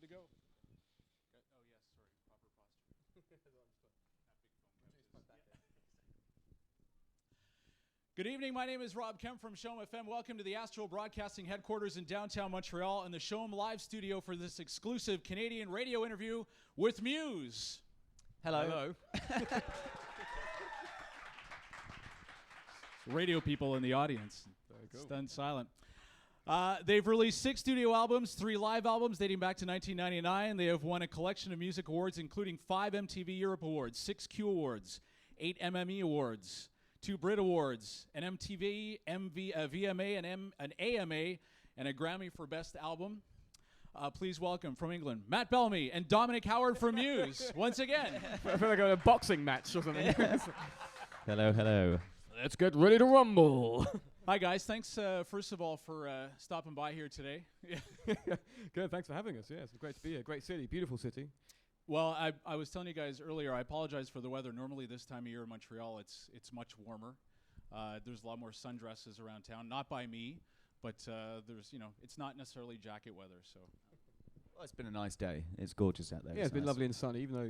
to go. Oh, yes, sorry. Proper posture. Good evening. My name is Rob Kemp from Chom FM. Welcome to the Astral Broadcasting headquarters in downtown Montreal and the Chom live studio for this exclusive Canadian radio interview with Muse. Hello. Radio people in the audience. Stunned silent. They've released 6 studio albums, 3 live albums dating back to 1999. They have won a collection of music awards, including 5 MTV Europe Awards, 6 Q Awards, 8 MME Awards, 2 Brit Awards, an MTV, VMA, an AMA, and a Grammy for Best Album. Please welcome from England, Matt Bellamy and Dominic Howard from Muse, once again. I feel like a boxing match or something. Hello. Let's get ready to rumble. Hi, guys. Thanks, first of all, for stopping by here today. Good, thanks for having us. Yeah, it's great to be here. Great city, beautiful city. Well, I was telling you guys earlier, I apologize for the weather. Normally this time of year in Montreal, it's much warmer. There's a lot more sundresses around town. Not by me, but it's not necessarily jacket weather. So. Well, it's been a nice day. It's gorgeous out there. Yeah, it's been nice. lovely and sunny, even though,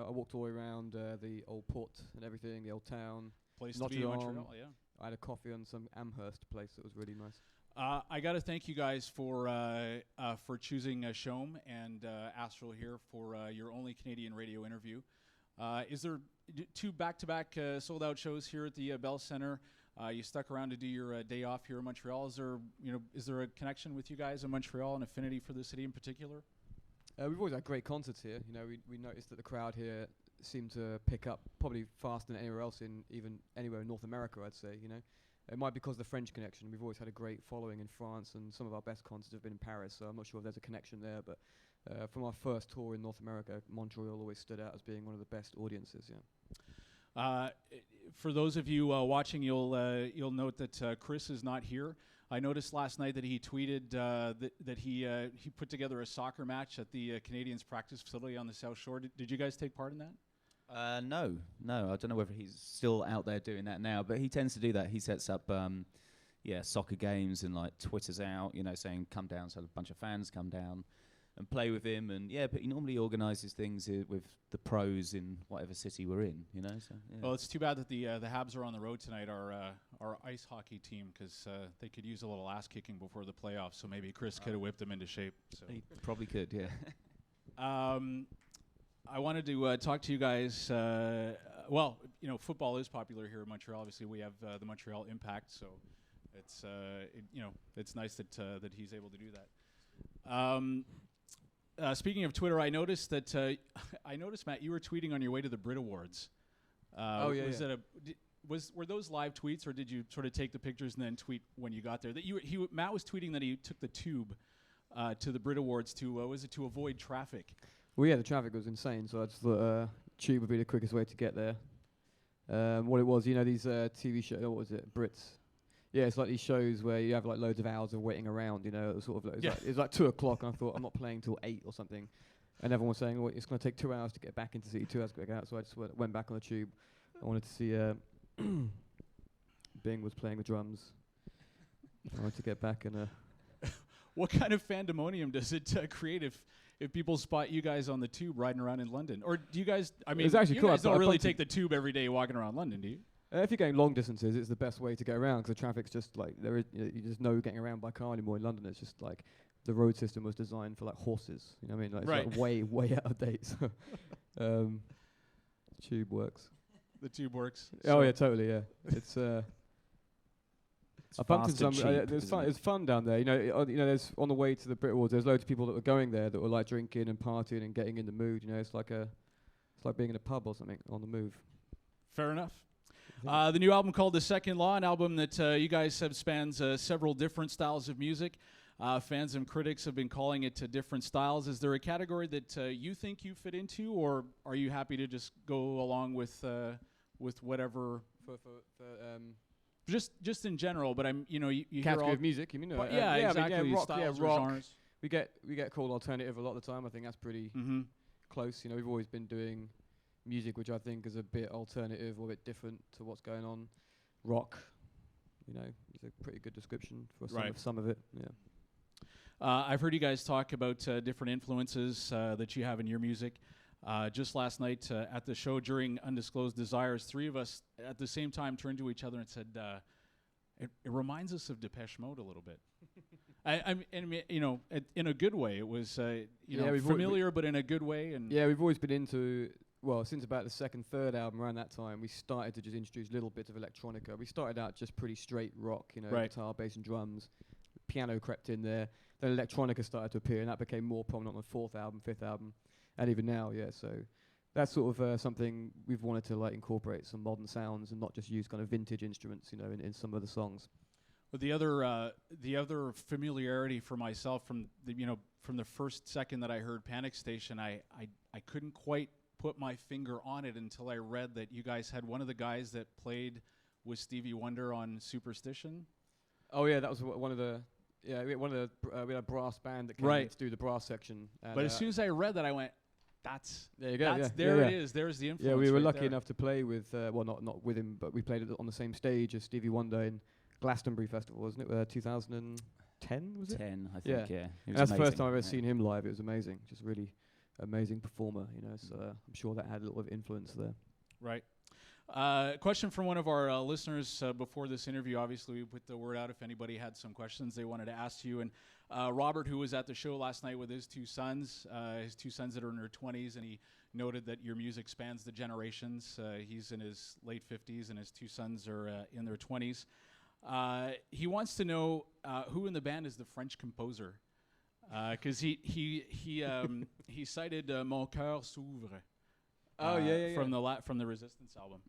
I walked all the way around the old port and everything, the old town. Place to be in Montreal, yeah. I had a coffee on some Amherst place that was really nice. I got to thank you guys for choosing Chom and Astral here for your only Canadian radio interview. Is there 2 back-to-back sold-out shows here at the Bell Centre? You stuck around to do your day off here in Montreal. Is there a connection with you guys in Montreal, an affinity for the city in particular? We've always had great concerts here. We noticed that the crowd here seemed to pick up probably faster than anywhere else anywhere in North America, I'd say. It might be because of the French connection. We've always had a great following in France, and some of our best concerts have been in Paris, so I'm not sure if there's a connection there, but from our first tour in North America, Montreal always stood out as being one of the best audiences, yeah. For those of you watching, you'll note that Chris is not here. I noticed last night that he tweeted that he put together a soccer match at the Canadians practice facility on the South Shore. Did you guys take part in that? No. I don't know whether he's still out there doing that now, but he tends to do that. He sets up, soccer games and twitters out, saying come down, so a bunch of fans come down and play with him. And but he normally organises things with the pros in whatever city we're in, So, yeah. Well, it's too bad that the Habs are on the road tonight, our ice hockey team, because they could use a little ass kicking before the playoffs. So maybe Chris could have whipped them into shape. So. He probably could, yeah. I wanted to talk to you guys. Football is popular here in Montreal. Obviously, we have the Montreal Impact, so it's nice that he's able to do that. Speaking of Twitter, I noticed that Matt, you were tweeting on your way to the Brit Awards. Were those live tweets, or did you sort of take the pictures and then tweet when you got there? Matt was tweeting that he took the tube to the Brit Awards to avoid traffic. Well, yeah, the traffic was insane, so I just thought tube would be the quickest way to get there. What it was, these TV shows, what was it, Brits? Yeah, it's like these shows where you have loads of hours of waiting around, sort of it's like 2 o'clock, and I thought, I'm not playing till 8 or something. And everyone was saying, well, it's going to take 2 hours to get back into the city, 2 hours to get out, so I just went back on the tube. I wanted to see Bing was playing the drums. I wanted to get back and... What kind of fandemonium does it create if people spot you guys on the tube riding around in London? Or do you guys, it's actually cool. Guys don't really take the tube every day walking around London, do you? If you're going long distances, it's the best way to go around because the traffic's just you just know getting around by car anymore in London. It's just the road system was designed for It's it's fun down there. There's on the way to the Brit Awards. There's loads of people that were going there that were drinking and partying and getting in the mood. It's like being in a pub or something on the move. Fair enough. The new album called The Second Law, an album that you guys have spans several different styles of music. Fans and critics have been calling it different styles. Is there a category that you think you fit into, or are you happy to just go along with whatever? Just in general, but you hear category of music. You mean? Exactly. Rock, styles rock. or genres. We get called alternative a lot of the time. I think that's pretty close. We've always been doing music which I think is a bit alternative or a bit different to what's going on. Rock, is a pretty good description for some of it. Yeah. I've heard you guys talk about different influences that you have in your music. Just last night at the show during Undisclosed Desires, three of us at the same time turned to each other and said, it reminds us of Depeche Mode a little bit. I mean, you know, in a good way. It was, you know, familiar, but in a good way. And yeah, we've always been into, well, since about the second, third album, around that time, we started to just introduce little bits of electronica. We started out just pretty straight rock, you know, guitar, bass and drums. Piano crept in there. Then electronica started to appear, and that became more prominent on the fourth album, fifth album, and even now, yeah. So that's sort of something we've wanted to like incorporate some modern sounds and not just use kind of vintage instruments, you know, in some of the songs. But the other familiarity for myself from the first second that I heard Panic Station, I couldn't quite put my finger on it until I read that you guys had one of the guys that played with Stevie Wonder on Superstition. Oh yeah, that was one of the. Yeah, we had a brass band that came in to do the brass section. But as soon as I read that, I went, there you go. It is. There's the influence. Yeah, we were lucky enough to play with, well, not with him, but we played on the same stage as Stevie Wonder in Glastonbury Festival, wasn't it? 2010, was it? 10, I think, yeah. That's the first time I've ever seen him live. It was amazing. Just really amazing performer, you know. So I'm sure that had a little bit of influence there. Right. Question from one of our listeners before this interview. Obviously, we put the word out if anybody had some questions they wanted to ask you. And Robert, who was at the show last night with his two sons that are in their 20s, and he noted that your music spans the generations. He's in his late 50s, and his two sons are in their 20s. He wants to know who in the band is the French composer, because he cited Mon Cœur s'ouvre. From the Resistance album.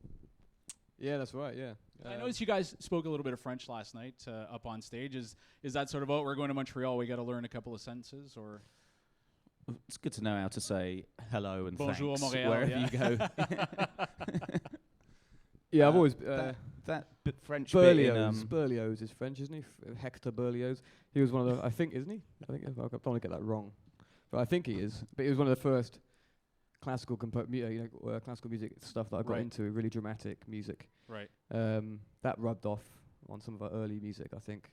Yeah, that's right. Yeah, I noticed you guys spoke a little bit of French last night up on stage. Is that sort of, oh, we're going to Montreal, we got to learn a couple of sentences, or? It's good to know how to say hello and Bonjour, thanks Montréal, wherever you go. Yeah, I've always that French Berlioz. Berlioz is French, isn't he? Hector Berlioz. He was one of the. I think, isn't he? I don't want to get that wrong, but I think he is. But he was one of the first classical classical music stuff that I got into. Really dramatic music. Right. That rubbed off on some of our early music, I think.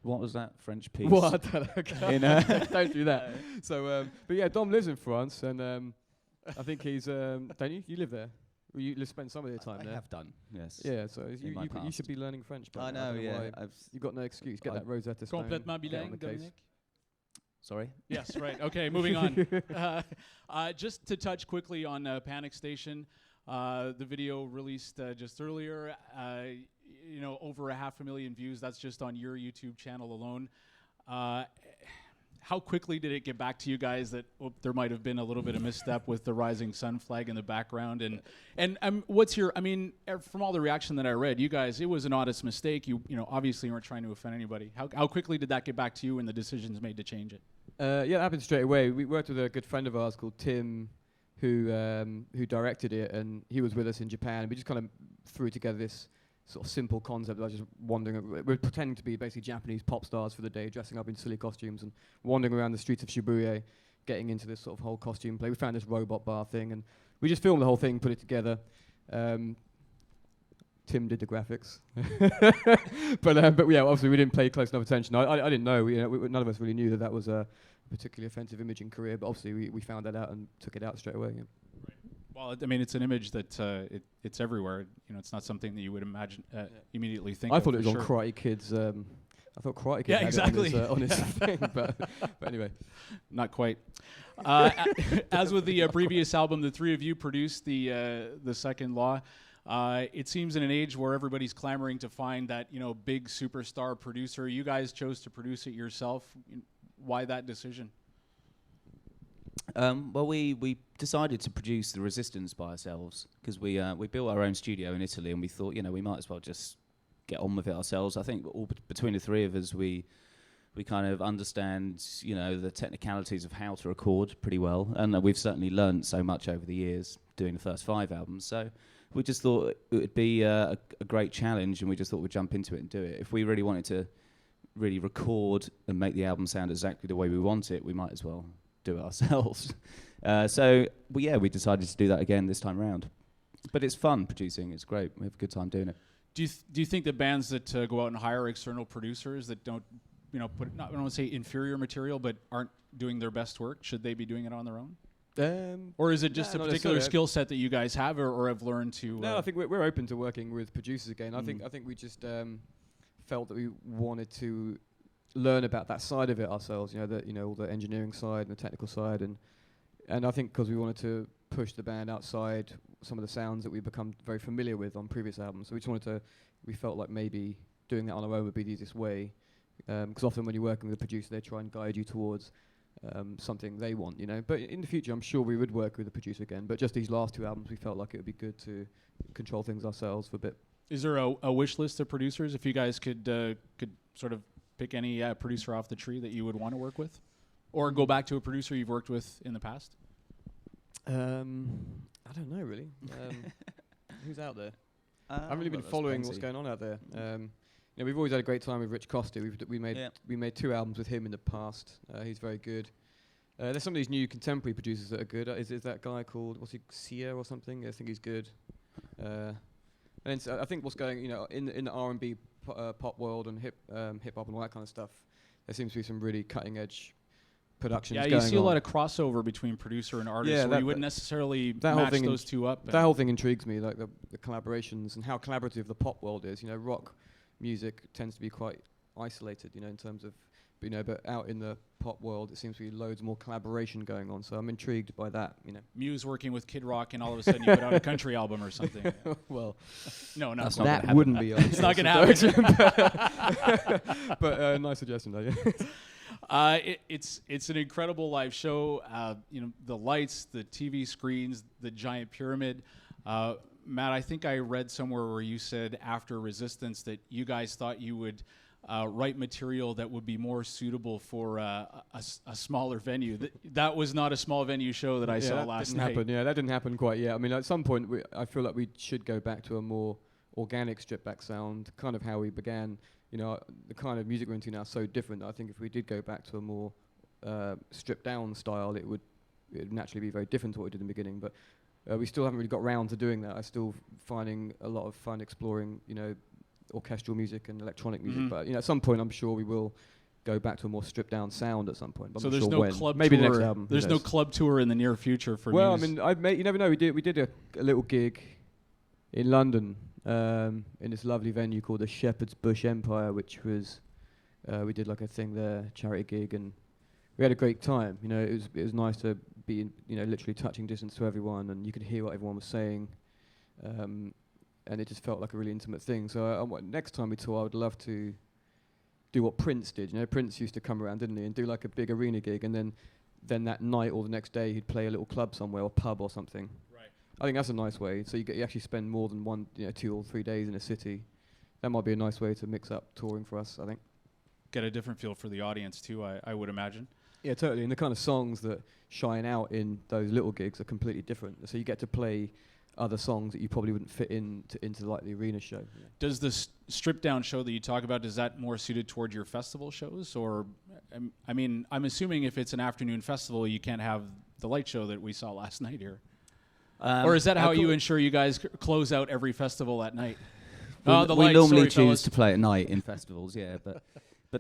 What was that French piece? What? Don't do that. So, but yeah, Dom lives in France, and I think he's. Don't you? You live there. You spend some of your time there. I have done, yes. Yeah, so you should be learning French. I know, yeah. You've got no excuse. Get that Rosetta Stone. Complètement bilingue, Dominic. Sorry? Yes, right. Okay, moving on. Just to touch quickly on Panic Station, the video released just earlier, over 500,000 views. That's just on your YouTube channel alone. How quickly did it get back to you guys that there might have been a little bit of misstep with the rising sun flag in the background? And what's your, from all the reaction that I read, you guys, it was an honest mistake. You obviously weren't trying to offend anybody. How quickly did that get back to you when the decisions made to change it? Yeah, it happened straight away. We worked with a good friend of ours called Tim, who directed it, and he was with us in Japan. We just kind of threw together this sort of simple concept. I was just wandering. We're pretending to be basically Japanese pop stars for the day, dressing up in silly costumes and wandering around the streets of Shibuya, getting into this sort of whole costume play. We found this robot bar thing, and we just filmed the whole thing, put it together. Tim did the graphics, but yeah, obviously we didn't pay close enough attention. I didn't know. None of us really knew that was a particularly offensive image in Korea, but obviously we found that out and took it out straight away. Yeah. Well, it's an image that it's everywhere. It's not something that you would imagine immediately think. I of thought it was sure. on Karate Kids. I thought Karate Kid had it on his thing, but anyway, not quite. As with the previous album, the three of you produced the Second Law. It seems in an age where everybody's clamoring to find that big superstar producer. You guys chose to produce it yourself. Why that decision? Well, we decided to produce the Resistance by ourselves because we built our own studio in Italy, and we thought we might as well just get on with it ourselves. I think between the three of us, we kind of understand the technicalities of how to record pretty well, and we've certainly learned so much over the years doing the first 5 albums. So we just thought it would be a great challenge, and we just thought we'd jump into it and do it. If we really wanted to really record and make the album sound exactly the way we want it, we might as well do it ourselves. So we decided to do that again this time around. But it's fun producing. It's great. We have a good time doing it. Do you think that bands that go out and hire external producers that don't I don't want to say inferior material, but aren't doing their best work? Should they be doing it on their own? Or is it just a particular skill set that you guys have or have learned to? No, I think we're open to working with producers again. I think we just felt that we wanted to learn about that side of it ourselves. All the engineering side and the technical side, and I think because we wanted to push the band outside some of the sounds that we've become very familiar with on previous albums. So we felt like maybe doing that on our own would be the easiest way. Because often when you're working with a producer, they try and guide you towards something they want, But in the future, I'm sure we would work with a producer again. But just these last 2 albums, we felt like it would be good to control things ourselves for a bit. Is there a wish list of producers? If you guys could sort of pick any producer off the tree that you would want to work with, or go back to a producer you've worked with in the past? I don't know really. Who's out there? I haven't really been following what's going on out there. We've always had a great time with Rich Costi. We made 2 albums with him in the past. He's very good. There's some of these new contemporary producers that are good. Is that guy called Sia or something? I think he's good. And so I think what's going, in the R&B pop world and hip hop and all that kind of stuff, there seems to be some really cutting edge productions. Yeah, you see a lot of crossover between producer and artist, where you wouldn't necessarily match those two up. That whole thing intrigues me, like the collaborations and how collaborative the pop world is. Rock music tends to be quite isolated, in terms of, but out in the pop world, it seems to be loads more collaboration going on. So I'm intrigued by that, Muse working with Kid Rock, and all of a sudden you put out a country album or something. Well, no, not that wouldn't be. It's not going to happen. But nice suggestion, though. Yeah. It's an incredible live show. The lights, the TV screens, the giant pyramid. Matt, I think I read somewhere where you said after Resistance that you guys thought you would write material that would be more suitable for a smaller venue. That was not a small venue show that I saw last night. Yeah, that didn't happen quite yet. I mean, at some point, I feel like we should go back to a more organic stripped back sound, kind of how we began. The kind of music we're into now is so different. I think if we did go back to a more stripped down style, it would naturally be very different to what we did in the beginning. But we still haven't really got round to doing that. I'm still finding a lot of fun exploring, orchestral music and electronic music. But at some point, I'm sure we will go back to a more stripped down sound at some point. So there's no club tour. Maybe the next album. There's no club tour in the near future for Well, Muse. I mean, you never know. We did a little gig in London in this lovely venue called the Shepherd's Bush Empire, which was we did like a thing there, charity gig, and we had a great time. It was nice to be in, literally touching distance to everyone, and you could hear what everyone was saying, and it just felt like a really intimate thing. So next time we tour, I would love to do what Prince did. Prince used to come around, didn't he, and do like a big arena gig, and then that night or the next day he'd play a little club somewhere or pub or something. Right. I think that's a nice way. So you actually spend more than 2 or 3 days in a city. That might be a nice way to mix up touring for us, I think. Get a different feel for the audience too, I would imagine. Yeah, totally. And the kind of songs that shine out in those little gigs are completely different. So you get to play other songs that you probably wouldn't fit into like the arena show. Yeah. Does the stripped down show that you talk about, is that more suited toward your festival shows? Or, I'm assuming if it's an afternoon festival, you can't have the light show that we saw last night here. Or is that how you ensure you guys close out every festival at night? We normally choose to play at night in festivals, yeah, but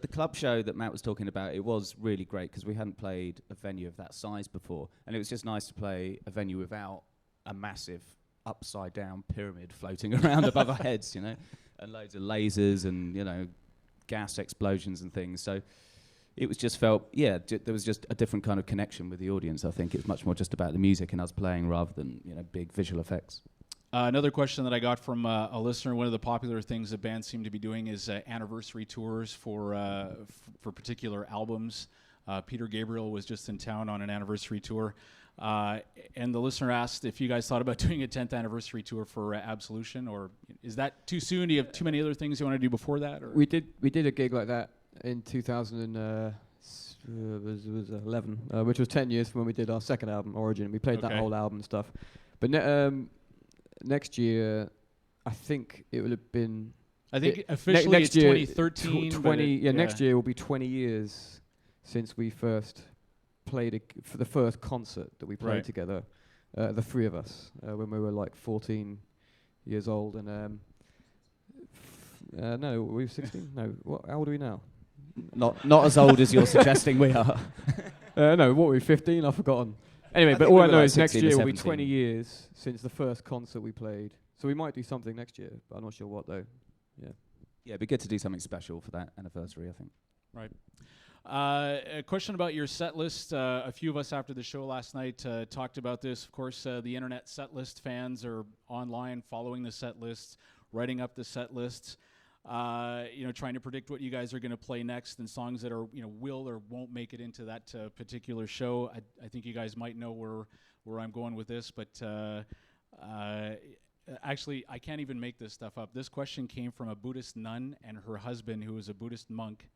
the club show that Matt was talking about, it was really great because we hadn't played a venue of that size before, and it was just nice to play a venue without a massive upside-down pyramid floating around above our heads, and loads of lasers and, gas explosions and things. So it was just felt, there was just a different kind of connection with the audience. I think it's much more just about the music and us playing rather than, big visual effects. Another question that I got from a listener, one of the popular things that bands seem to be doing is anniversary tours for particular albums. Peter Gabriel was just in town on an anniversary tour. And the listener asked if you guys thought about doing a 10th anniversary tour for Absolution, or is that too soon? Do you have too many other things you want to do before that? Or? We did a gig like that in 2011, which was 10 years from when we did our second album, Origin. We played that whole album and stuff. But next year, I think it would have been... I think officially it's 2013. Next year will be 20 years since we first played for the first concert that we played together, the three of us, when we were like 14 years old. And no, were we 16? No, how old are we now? Not as old as you're suggesting we are. No, what were we, 15? I've forgotten. Anyway, I but think all we I were know like is next 16 or year will be 17. 20 years since the first concert we played. So we might do something next year, but I'm not sure what though. Yeah. Yeah, it'd be good to do something special for that anniversary, I think. Right. A question about your set list. A few of us after the show last night talked about this. Of course, the internet set list fans are online following the set lists, writing up the set lists, trying to predict what you guys are going to play next and songs that are, will or won't make it into that particular show. I think you guys might know where I'm going with this, but actually, I can't even make this stuff up. This question came from a Buddhist nun and her husband, who is a Buddhist monk.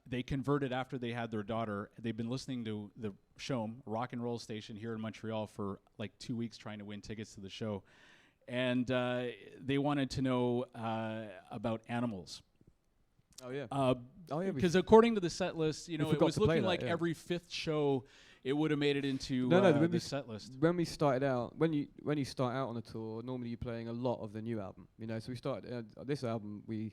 They converted after they had their daughter. They've been listening to the Chom, rock and roll station here in Montreal, for like 2 weeks trying to win tickets to the show. And they wanted to know about Animals. Oh, yeah. Because according to the set list, it forgot was to play looking that, like yeah. every fifth show it would have made it into the set list. When we started out, when you start out on a tour, normally you're playing a lot of the new album. So we started this album. We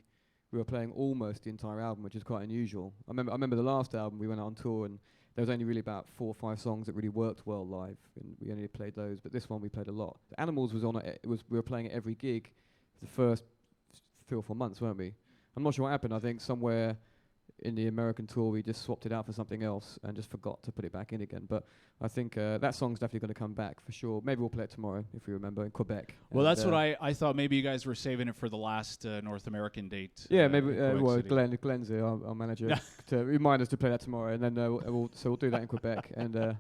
were playing almost the entire album, which is quite unusual. I remember the last album we went out on tour, and there was only really about 4 or 5 songs that really worked well live, and we only played those. But this one we played a lot. The Animals was on it. We were playing at every gig for the first 3 or 4 months, weren't we? I'm not sure what happened. I think somewhere in the American tour we just swapped it out for something else and just forgot to put it back in again. But I think that song's definitely going to come back for sure. Maybe we'll play it tomorrow, if we remember, in Quebec. Well, that's what I thought. Maybe you guys were saving it for the last North American date. Yeah, maybe. Glenn's here, our manager, to remind us to play that tomorrow, and then we'll do that in Quebec, and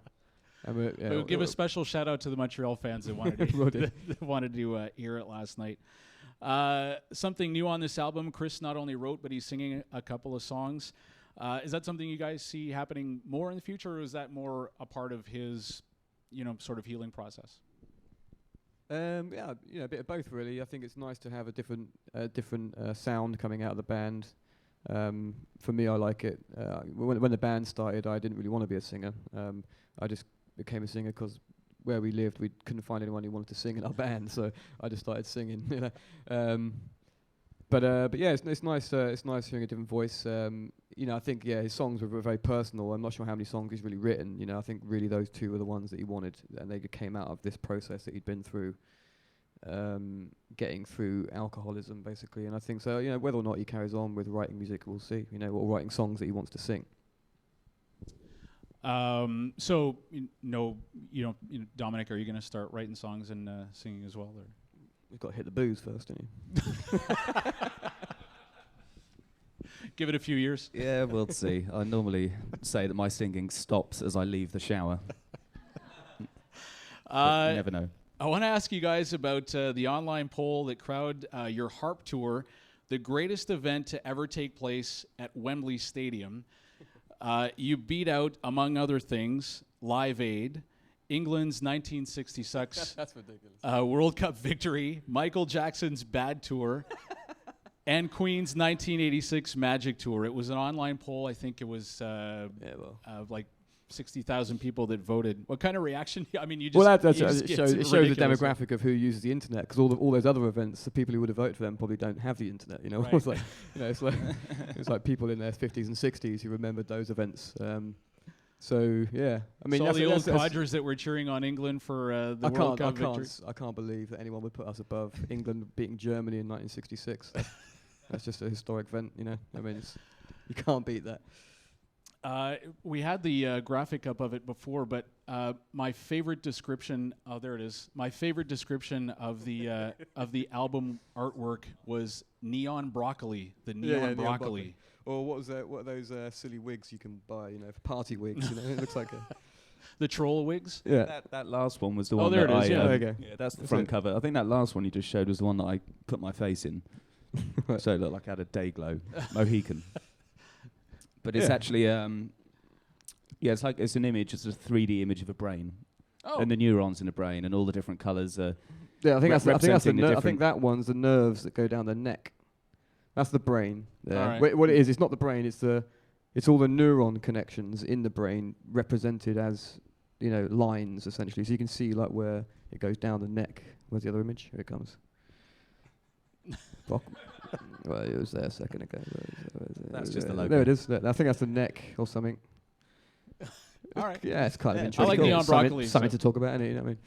we'll give a special shout out to the Montreal fans that wanted to hear it last night. Something new on this album. Chris not only wrote, but he's singing a couple of songs. Is that something you guys see happening more in the future, or is that more a part of his, sort of healing process? A bit of both, really. I think it's nice to have a different sound coming out of the band. For me, I like it. When the band started, I didn't really want to be a singer. I just became a singer because where we lived, we couldn't find anyone who wanted to sing in our band, so I just started singing. But yeah, it's nice. It's nice hearing a different voice. I think his songs were very personal. I'm not sure how many songs he's really written. I think really those 2 were the ones that he wanted, and they came out of this process that he'd been through, getting through alcoholism, basically. And I think so. Whether or not he carries on with writing music, we'll see. Or writing songs that he wants to sing. So Dominic, are you going to start writing songs and singing as well? Or? You've got to hit the booze first, don't you? Give it a few years. Yeah, we'll see. I normally say that my singing stops as I leave the shower. You never know. I want to ask you guys about the online poll that crowd your harp tour, the greatest event to ever take place at Wembley Stadium. You beat out, among other things, Live Aid, England's 1966 That's ridiculous. World Cup victory, Michael Jackson's Bad Tour, and Queen's 1986 Magic Tour. It was an online poll. I think it was like 60,000 people that voted. What kind of reaction? I mean, it shows the demographic of who uses the internet, because all those other events, the people who would have voted for them probably don't have the internet. Right. It's like people in their 50s and 60s who remembered those events. So yeah, I mean, all the old codgers that were cheering on England for the World Cup victory. I can't believe that anyone would put us above England beating Germany in 1966. That's just a historic event, I mean, you can't beat that. We had the graphic up of it before, but my favorite description. Oh, there it is. My favorite description of the album artwork was neon broccoli. The neon broccoli. Or what was that? What are those silly wigs you can buy? For party wigs. It looks like the troll wigs. Yeah. That last one was the one. There it is. Yeah, there you go. Yeah, that's the front cover. I think that last one you just showed was the one that I put my face in, so it looked like I had a day glow, Mohican. But it's actually, it's an image. It's a 3D image of a brain, and the neurons in the brain, and all the different colours. Yeah, I think I think that one's the nerves that go down the neck. That's the brain. There. Right. What it is, it's not the brain. It's all the neuron connections in the brain represented as lines essentially. So you can see like where it goes down the neck. Where's the other image? Here it comes. Well, it was there a second ago. That's just the logo. There it is. I think that's the neck or something. All right. Yeah, it's kind of I interesting. like neon broccoli. Something to talk about, innit? You know what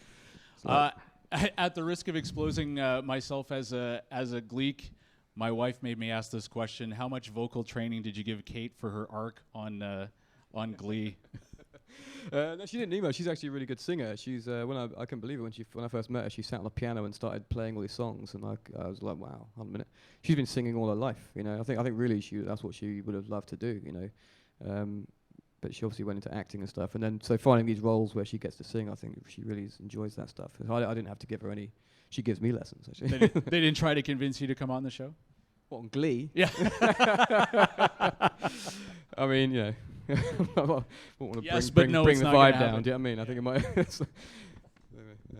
I mean? At the risk of exposing myself as a gleek, my wife made me ask this question: how much vocal training did you give Kate for her arc on Glee? No, she didn't email. She's actually a really good singer. She's when I couldn't believe it when I first met her. She sat on the piano and started playing all these songs, and I was like, wow, hold on a minute. She's been singing all her life, you know. I think really that's what she would have loved to do, you know. But she obviously went into acting and stuff, and then so finding these roles where she gets to sing, I think she really enjoys that stuff. I didn't have to give her any. She gives me lessons, actually. They didn't try to convince you to come on the show? What, on Glee? Yeah. I mean, you know, I won't want to Yes, bring but no, the it's not vibe gonna down. happen. Do you know what I mean? I think it might.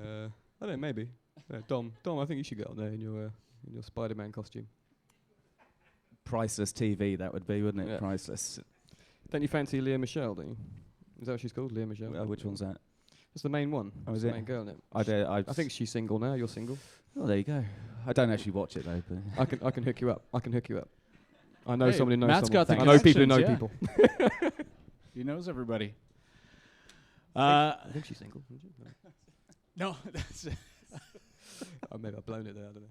I don't know, maybe. Dom, I think you should get on there in your Spider-Man costume. Priceless TV, that would be, wouldn't it? Yeah. Priceless. Don't you fancy Leah Michelle, don't you? Is that what she's called, Leah Michelle? Which one's that? It's the main one. Oh, is the it? main girl, isn't it? I think she's single now. You're single. Oh, there you go. I don't actually watch it though. But I can hook you up. I know Hey, somebody knows Matt's someone. got the I know people who know connections, people. He knows everybody. I think she's single. Isn't she? No, that's Maybe I've blown it there. I don't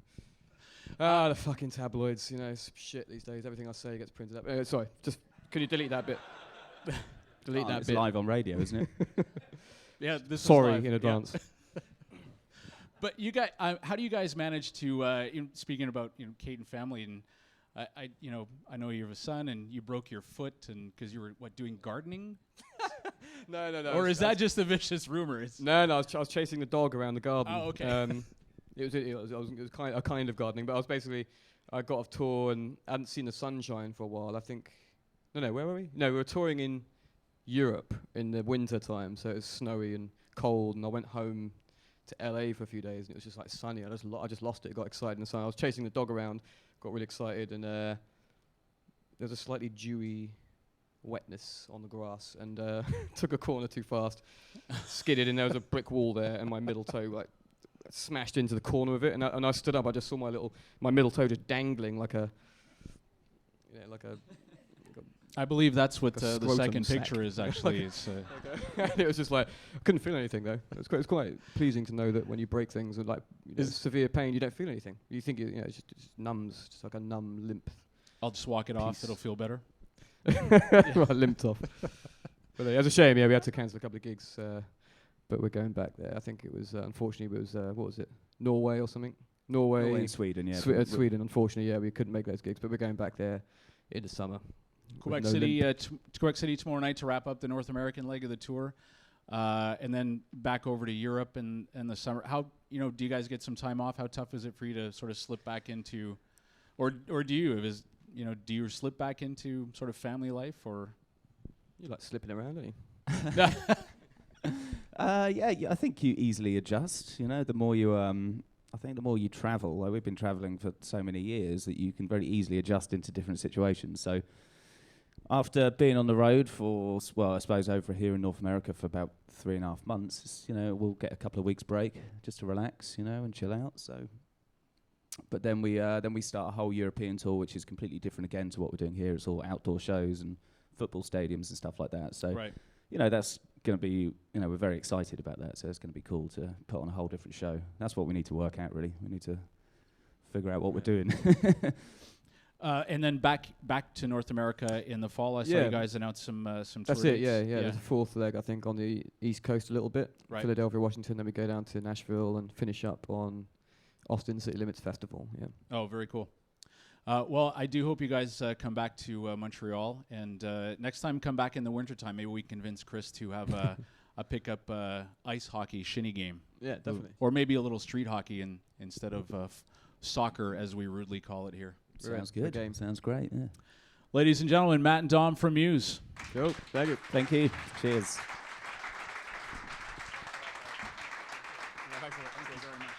know. The fucking tabloids. You know, it's shit these days. Everything I say gets printed up. Sorry, just can you delete that bit? Delete that it's bit. live on radio, isn't it? yeah. This is Sorry live. in advance. But you guys, how do you guys manage to? Speaking about Kate and family, and I know you have a son, and you broke your foot, and because you were doing gardening. No. Or is that just a vicious rumor? No. I was chasing the dog around the garden. Oh, okay. It was kind of gardening, but I got off tour and hadn't seen the sunshine for a while. I think. No. Where were we? No, we were touring in Europe in the winter time, so it was snowy and cold, and I went home to LA for a few days, and it was just like sunny. I just lost it. Got excited in the sun. I was chasing the dog around, got really excited, and there was a slightly dewy wetness on the grass, and took a corner too fast, skidded, and there was a brick wall there, and my middle toe smashed into the corner of it, and I stood up. I just saw my middle toe just dangling like a. I believe that's what Like a the scrotum second sack. picture is actually. It's, It was just like I couldn't feel anything though. It's quite pleasing to know that when you break things with severe pain, you don't feel anything. You think it just numbs, just like a numb limp. I'll just walk it off. It'll feel better. Well, I limped off. But it was a shame. Yeah, we had to cancel a couple of gigs, but we're going back there. I think it was unfortunately it was what was it? Norway or something? Norway and Sweden, yeah. Sweden. Unfortunately, yeah, we couldn't make those gigs, but we're going back there in the summer. Quebec City tomorrow night to wrap up the North American leg of the tour, and then back over to Europe in the summer. How do you guys get some time off? How tough is it for you to sort of slip back into, or do you do you slip back into sort of family life, or you like slipping around, don't you? Yeah, I think you easily adjust. The more you I think the more you travel, like we've been traveling for so many years, that you can very easily adjust into different situations. So after being on the road for, I suppose over here in North America for about 3.5 months, we'll get a couple of weeks break just to relax, and chill out. So, but then we start a whole European tour, which is completely different again to what we're doing here. It's all outdoor shows and football stadiums and stuff like that. So, right. That's going to be, we're very excited about that. So it's going to be cool to put on a whole different show. That's what we need to work out, really. We need to figure out what we're doing. And then back to North America in the fall. I saw you guys announce some tour That's it, dates. yeah. There's a fourth leg, I think, on the East Coast a little bit. Right. Philadelphia, Washington, then we go down to Nashville and finish up on Austin City Limits Festival, yeah. Oh, very cool. Well, I do hope you guys come back to Montreal, and next time come back in the wintertime. Maybe we convince Chris to have a pickup ice hockey shinny game. Yeah, definitely. Or maybe a little street hockey instead of soccer, as we rudely call it here. Sounds good. Game. Sounds great, yeah. Ladies and gentlemen, Matt and Dom from Muse. Cool, thank you. Thank you. Cheers. Thank you very much.